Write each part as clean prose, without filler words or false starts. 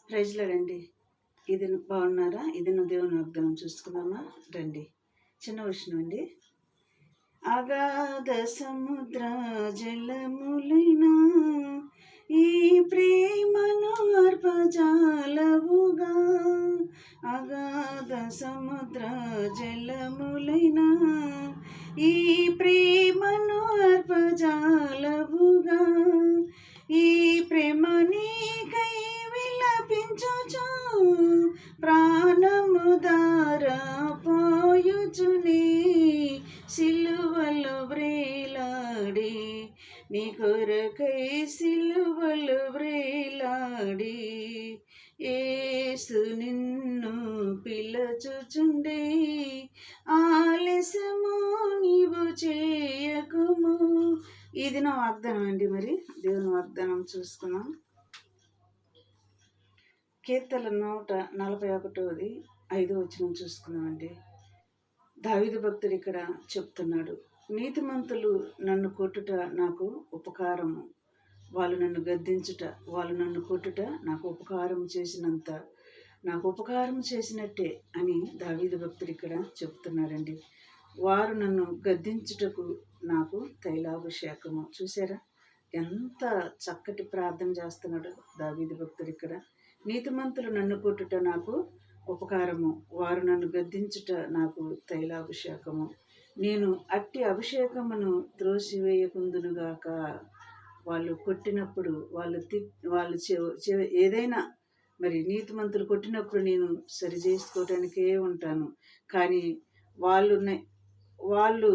ప్రైజ్లో రండి. ఇది బాగున్నారా? ఇది నువ్వు దేవుని వాగ్దానం చూసుకుందామా? రండి. చిన్న విషయం అండి. అగాధ సముద్ర జలములైనా ఈ ప్రేమను అర్పజాలవుగా. అగాధ సముద్ర జలములైనా ఈ ప్రేమను అర్పజాలవుగా. ఈ ప్రేమ నీకై విలపించుచు ప్రాణము దారా పోయుచుని సిలువలు వ్రేలాడి నీ కొరకై సిలువలు వ్రేలాడి యేసు నిన్ను పిలచుచుండే ఆలస్యము నీవు చేయకుము. ఇది నా వాగ్దానం అండి. మరి దేవుని వాగ్దానం చూసుకున్నాం. కీర్తన 141 5వ వచనం చూసుకున్నామండి. దావీదు భక్తుడు ఇక్కడ చెప్తున్నాడు, నీతిమంతులు నన్ను కొట్టుట నాకు ఉపకారము, వాళ్ళు నన్ను గద్దించుట, వాళ్ళు నన్ను కొట్టుట నాకు ఉపకారం చేసినంత, నాకు ఉపకారం చేసినట్టే అని దావీదు భక్తుడు ఇక్కడ చెప్తున్నాడండి. వారు నన్ను గద్దించుటకు నాకు తైలాభిషేకము. చూసారా ఎంత చక్కటి ప్రార్థన చేస్తున్నాడు దావీదు భక్తుడు ఇక్కడ. నీతిమంతులు నన్ను కొట్టుట నాకు ఉపకారము, వారు నన్ను గద్దించుట నాకు తైలాభిషేకము. నేను అట్టి అభిషేకమును త్రోసివేయకుందునుగాక. వాళ్ళు కొట్టినప్పుడు, వాళ్ళు ఏదైనా మరి నీతిమంతులు కొట్టినప్పుడు నేను సరి చేసుకోవటానికే ఉంటాను. కానీ వాళ్ళు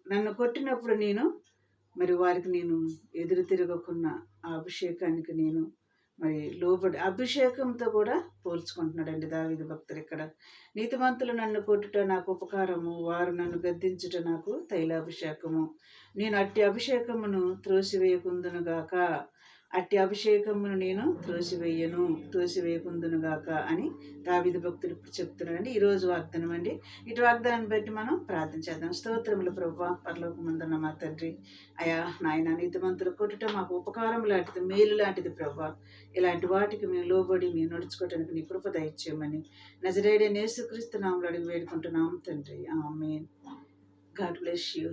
నన్ను కొట్టినప్పుడు నేను మరి వారికి నేను ఎదురు తిరగకున్న ఆ అభిషేకానికి నేను మరి లోబడి అభిషేకంతో కూడా పోల్చుకుంటున్నాడండి దావీదు భక్తుడు ఇక్కడ. నీతిమంతులు నన్ను కొట్టుట నాకు ఉపకారము, వారు నన్ను గద్దించుట నాకు తైలాభిషేకము. నేను అట్టి అభిషేకమును త్రోసివేయకుందునుగాక, అట్టి అభిషేకమును నేను త్రోసివేయకుందునుగాక అని దావీదు భక్తుడు ఇప్పుడు చెప్తున్నాడండి. ఈరోజు వాగ్దానం అండి. ఇటు వాగ్దానాన్ని బట్టి మనం ప్రార్థన చేద్దాం. స్తోత్రములు ప్రభువా, పరలోకమందున్న మా తండ్రి. అయా నాయన, నీతిమంతులు కొట్టుట మాకు ఉపకారం లాంటిది, మేలు లాంటిది ప్రభువా. ఇలాంటి వాటికి మేము లోబడి మేము నడుచుకోవటానికి నీ కృప దయచేయమని నజరేయుడైన యేసుక్రీస్తు నామములో అడిగి వేడుకుంటున్నాం తండ్రి. ఆమేన్. God bless you.